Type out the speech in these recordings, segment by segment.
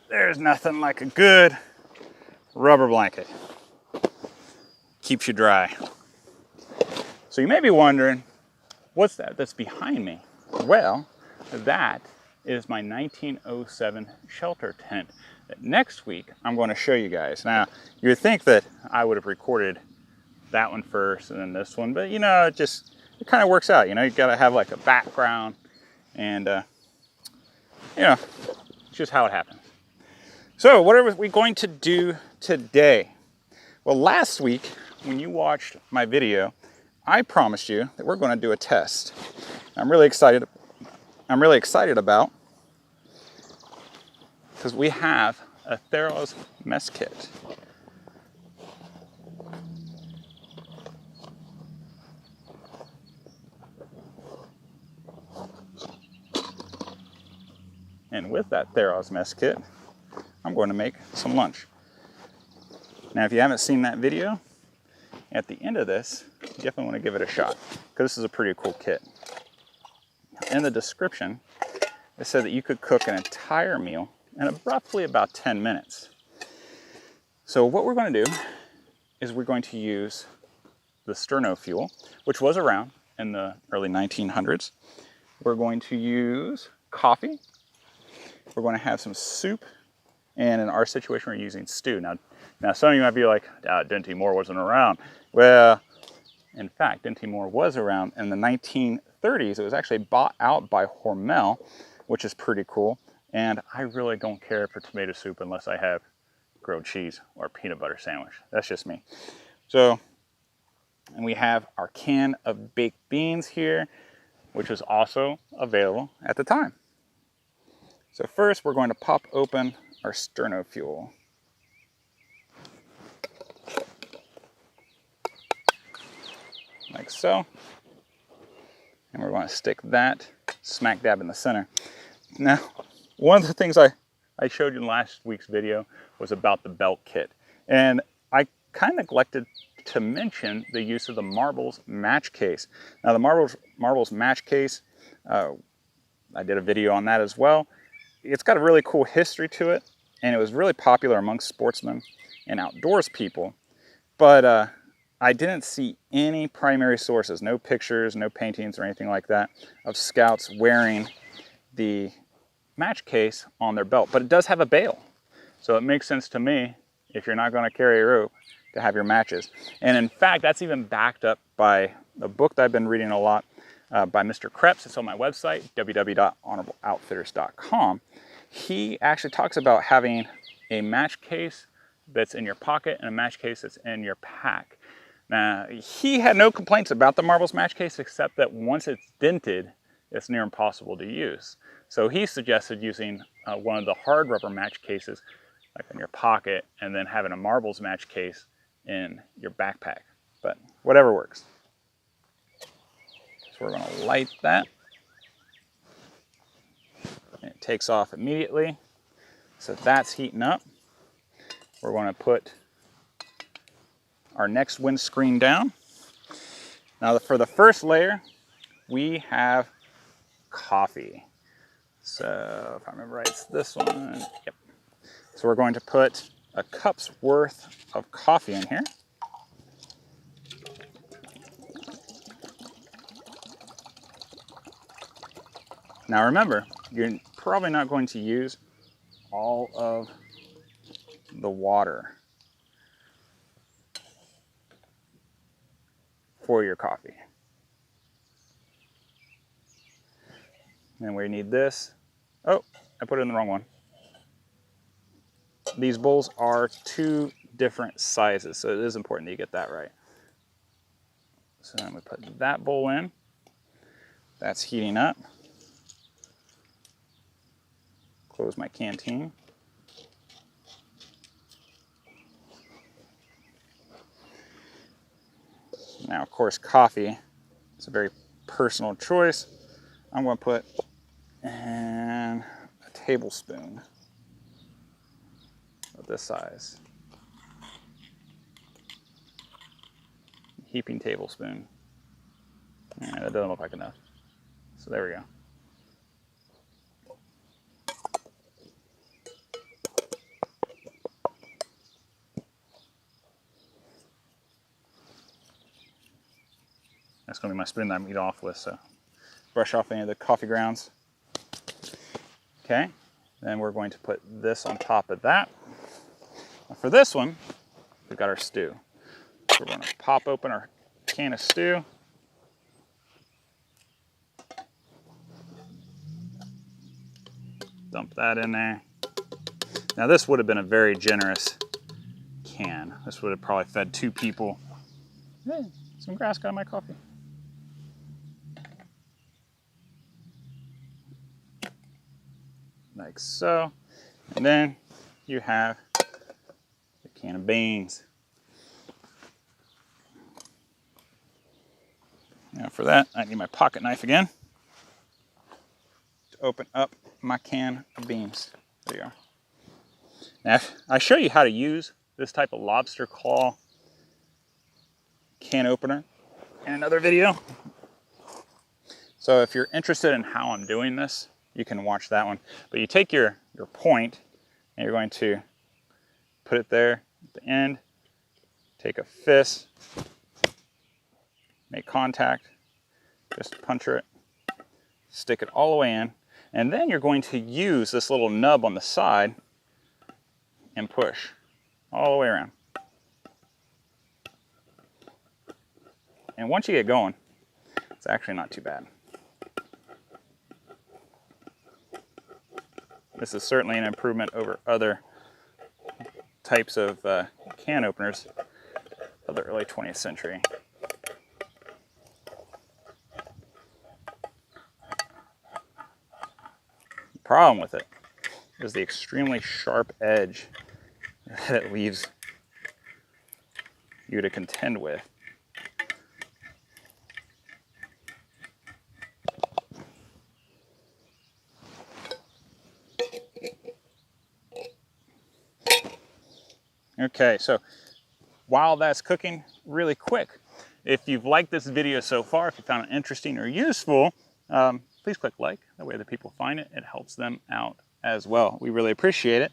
There's nothing like a good rubber blanket. Keeps you dry. So you may be wondering, what's that that's behind me? Well, that is my 1907 shelter tent that next week I'm going to show you guys. Now, you would think that I would have recorded that one first and then this one, but you know, it kind of works out. You know, you got to have like a background, and you know, it's just how it happens. So what are we going to do today? Well, last week when you watched my video, I promised you that we're going to do a test. I'm really excited about, because we have a Theroz mess kit. And with that Theroz mess kit, I'm going to make some lunch. Now, if you haven't seen that video, at the end of this, you definitely want to give it a shot, because this is a pretty cool kit. In the description, it said that you could cook an entire meal in roughly about 10 minutes. So what we're going to do is we're going to use the sterno fuel, which was around in the early 1900s. We're going to use coffee. We're going to have some soup, and in our situation, we're using stew. Now some of you might be like, Dinty Moore wasn't around. Well, in fact, Dinty Moore was around in the 1930s. It was actually bought out by Hormel, which is pretty cool. And I really don't care for tomato soup unless I have grilled cheese or peanut butter sandwich. That's just me. So, and we have our can of baked beans here, which was also available at the time. So first, we're going to pop open our sterno fuel. Like so. And we're going to stick that smack dab in the center. Now, one of the things I showed you in last week's video was about the belt kit. And I kind of neglected to mention the use of the marbles match case. Now, the marbles match case, I did a video on that as well. It's got a really cool history to it, and it was really popular amongst sportsmen and outdoors people. But I didn't see any primary sources, no pictures, no paintings or anything like that, of scouts wearing the match case on their belt. But it does have a bail. So it makes sense to me, if you're not going to carry a rope, to have your matches. And in fact, that's even backed up by a book that I've been reading a lot by Mr. Krebs. It's on my website, www.honorableoutfitters.com. He actually talks about having a match case that's in your pocket and a match case that's in your pack. Now, he had no complaints about the marbles match case, except that once it's dented, it's near impossible to use. So he suggested using one of the hard rubber match cases, like in your pocket, and then having a marbles match case in your backpack. But whatever works. So we're going to light that. And it takes off immediately. So that's heating up. We're going to put our next windscreen down. Now for the first layer, we have coffee. So if I remember right, it's this one. Yep. So we're going to put a cup's worth of coffee in here. Now remember, you're probably not going to use all of the water for your coffee. And we need this. Oh, I put it in the wrong one. These bowls are 2 different sizes, so it is important that you get that right. So then we put that bowl in. That's heating up. Close my canteen. Now, of course, coffee is a very personal choice. I'm going to put in a tablespoon of this size. Heaping tablespoon. Yeah, that doesn't look like enough. So there we go. That's going to be my spoon that I'm eating off with, so brush off any of the coffee grounds. Okay, then we're going to put this on top of that. Now for this one, we've got our stew. So we're going to pop open our can of stew. Dump that in there. Now this would have been a very generous can. This would have probably fed 2 people. Hey, some grass got in my coffee. Like so. And then you have a can of beans. Now for that, I need my pocket knife again to open up my can of beans. There you are. Now, I show you how to use this type of lobster claw can opener in another video. So if you're interested in how I'm doing this, you can watch that one. But you take your point and you're going to put it there at the end, take a fist, make contact, just puncture it, stick it all the way in, and then you're going to use this little nub on the side and push all the way around. And once you get going, it's actually not too bad. This is certainly an improvement over other types of can openers of the early 20th century. The problem with it is the extremely sharp edge that it leaves you to contend with. Okay, so while that's cooking really quick, if you've liked this video so far, if you found it interesting or useful, please click like. That way the people find it. It helps them out as well. We really appreciate it.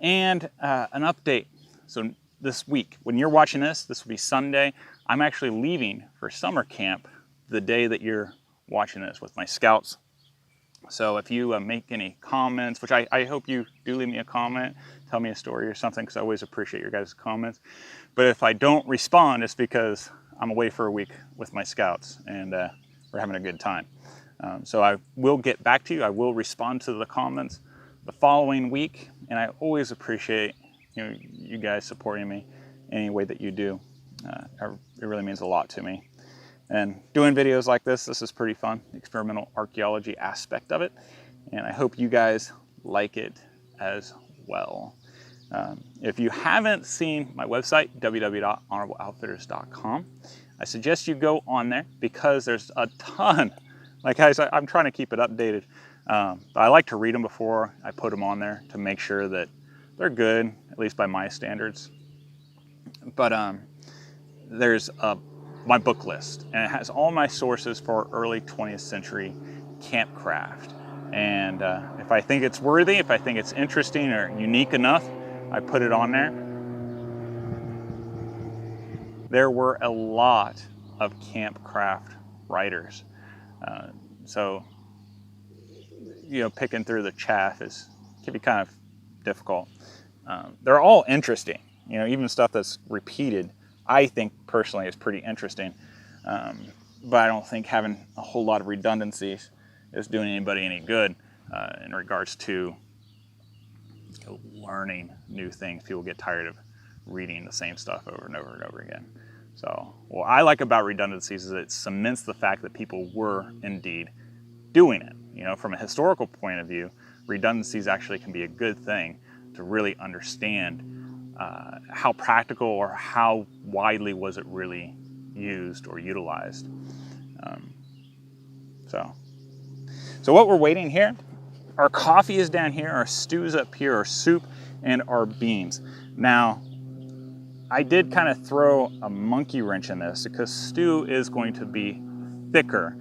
And an update. So this week, when you're watching this will be Sunday. I'm actually leaving for summer camp the day that you're watching this with my scouts. So if you make any comments, which I hope you do leave me a comment, tell me a story or something, because I always appreciate your guys' comments. But if I don't respond, it's because I'm away for a week with my scouts and we're having a good time. So I will get back to you. I will respond to the comments the following week, and I always appreciate you guys supporting me any way that you do. It really means a lot to me. And doing videos like this is pretty fun, the experimental archaeology aspect of it. And I hope you guys like it as well. If you haven't seen my website, www.honorableoutfitters.com, I suggest you go on there because there's a ton. Like guys, I'm trying to keep it updated. But I like to read them before I put them on there to make sure that they're good, at least by my standards. But there's my book list, and it has all my sources for early 20th century campcraft. And if I think it's worthy, if I think it's interesting or unique enough, I put it on there. There were a lot of campcraft writers. So, picking through the chaff can be kind of difficult. They're all interesting, even stuff that's repeated, I think personally is pretty interesting. But I don't think having a whole lot of redundancies is doing anybody any good in regards to learning new things. People get tired of reading the same stuff over and over and over again. So what I like about redundancies is it cements the fact that people were indeed doing it. From a historical point of view, redundancies actually can be a good thing to really understand how practical or how widely was it really used or utilized. So what we're waiting here, our coffee is down here, our stew's up here, our soup, and our beans. Now, I did kind of throw a monkey wrench in this because stew is going to be thicker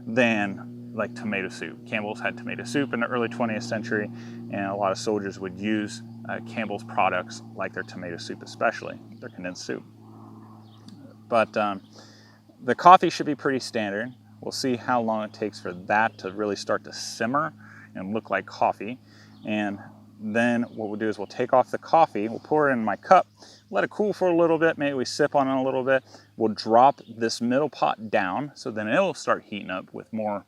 than like tomato soup. Campbell's had tomato soup in the early 20th century, and a lot of soldiers would use Campbell's products like their tomato soup, especially their condensed soup. But the coffee should be pretty standard. We'll see how long it takes for that to really start to simmer and look like coffee. And then what we'll do is we'll take off the coffee, we'll pour it in my cup, let it cool for a little bit, maybe we sip on it a little bit. We'll drop this middle pot down, so then it'll start heating up with more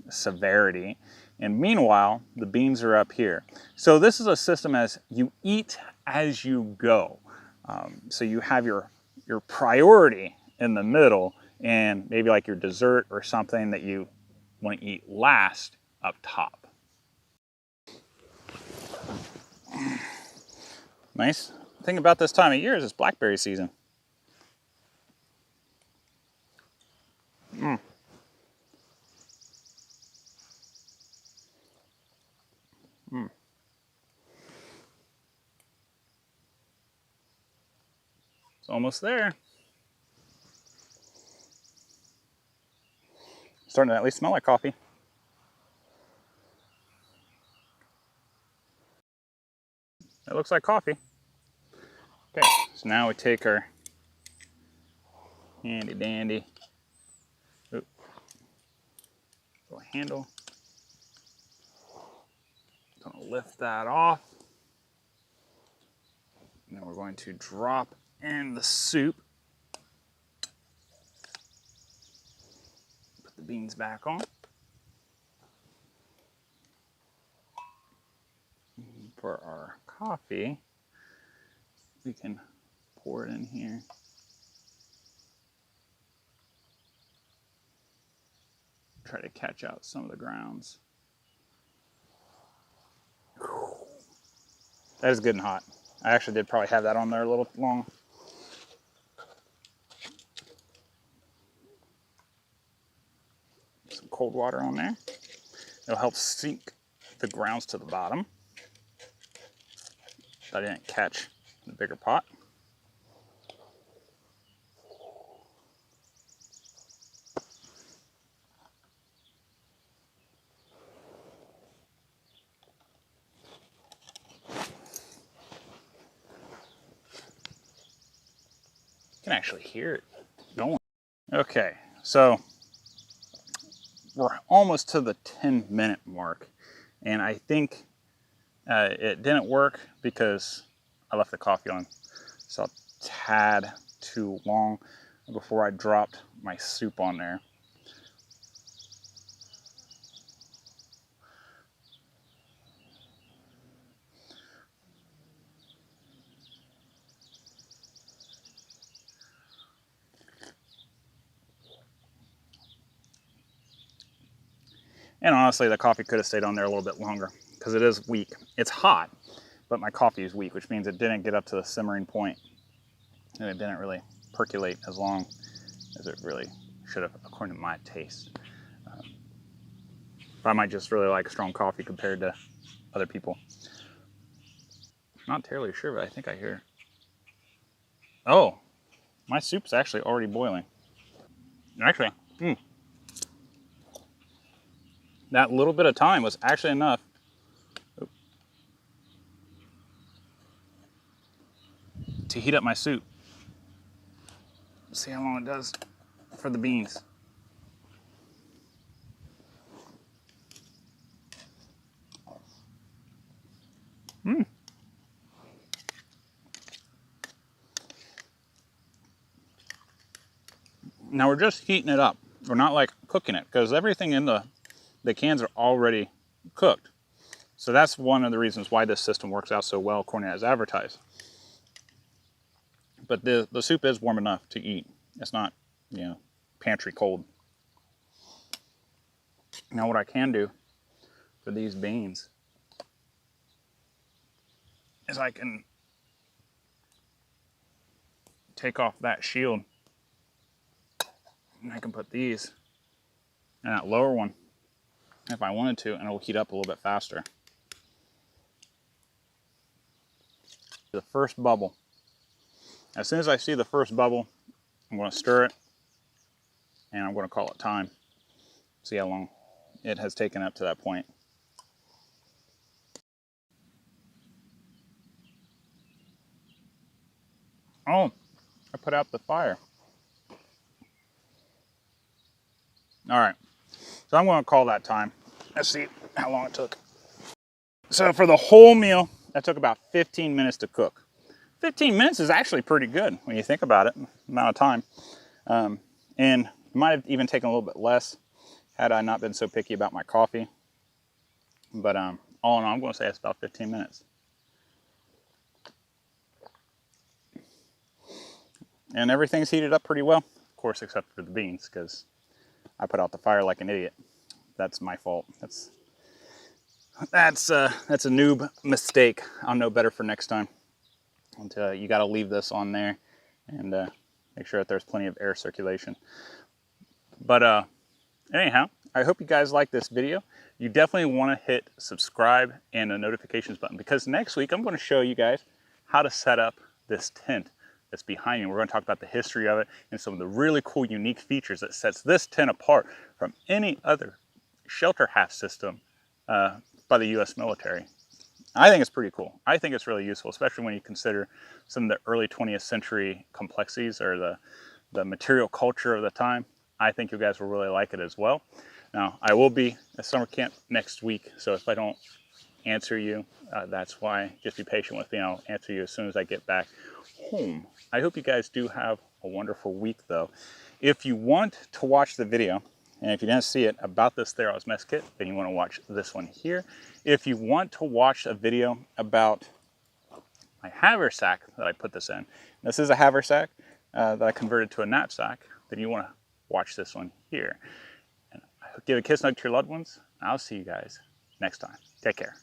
severity. And meanwhile, the beans are up here. So this is a system as you eat as you go. So you have your priority in the middle, and maybe like your dessert or something that you want to eat last up top. Nice thing about this time of year is it's blackberry season. Mm. Mm. It's almost there. Starting to at least smell like coffee. It looks like coffee. Okay, so now we take our handy dandy little handle. Gonna lift that off. And then we're going to drop in the soup. Put the beans back on. For our coffee, we can pour it in here. Try to catch out some of the grounds. That is good and hot. I actually did probably have that on there a little long. Some cold water on there. It'll help sink the grounds to the bottom. I didn't catch the bigger pot. You can actually hear it going. Okay, so we're almost to the 10-minute mark, and I think it didn't work because I left the coffee on so a tad too long before I dropped my soup on there. And honestly, the coffee could have stayed on there a little bit longer because it is weak. It's hot, but my coffee is weak, which means it didn't get up to the simmering point, and it didn't really percolate as long as it really should have, according to my taste. But I might just really like strong coffee compared to other people. Not terribly sure, but I think I hear. Oh, my soup's actually already boiling. Actually, that little bit of time was actually enough to heat up my soup. Let's see how long it does for the beans. Now we're just heating it up. We're not like cooking it because everything in the cans are already cooked. So that's one of the reasons why this system works out so well according as advertised. But the soup is warm enough to eat. It's not, pantry cold. Now what I can do for these beans is I can take off that shield and I can put these in that lower one if I wanted to, and it'll heat up a little bit faster. The first bubble. As soon as I see the first bubble, I'm going to stir it and I'm going to call it time. See how long it has taken up to that point. Oh, I put out the fire. All right, so I'm going to call that time. Let's see how long it took. So for the whole meal, that took about 15 minutes to cook. 15 minutes is actually pretty good when you think about it, amount of time. And it might have even taken a little bit less had I not been so picky about my coffee. But all in all, I'm going to say it's about 15 minutes. And everything's heated up pretty well, of course, except for the beans, because I put out the fire like an idiot. That's my fault. That's a noob mistake. I'll know better for next time. And you got to leave this on there and make sure that there's plenty of air circulation. But anyhow, I hope you guys like this video. You definitely want to hit subscribe and the notifications button, because next week I'm going to show you guys how to set up this tent that's behind me. We're going to talk about the history of it and some of the really cool, unique features that sets this tent apart from any other shelter half system by the U.S. military. I think it's pretty cool. I think it's really useful, especially when you consider some of the early 20th century complexities or the material culture of the time. I think you guys will really like it as well. Now, I will be at summer camp next week, so if I don't answer you, that's why. Just be patient with me. I'll answer you as soon as I get back home. I hope you guys do have a wonderful week, though. If you want to watch the video, and if you didn't see it about this Theroz mess kit, then you want to watch this one here. If you want to watch a video about my haversack that I put this in, this is a haversack that I converted to a knapsack, then you want to watch this one here. And give a kiss hug to your loved ones. I'll see you guys next time. Take care.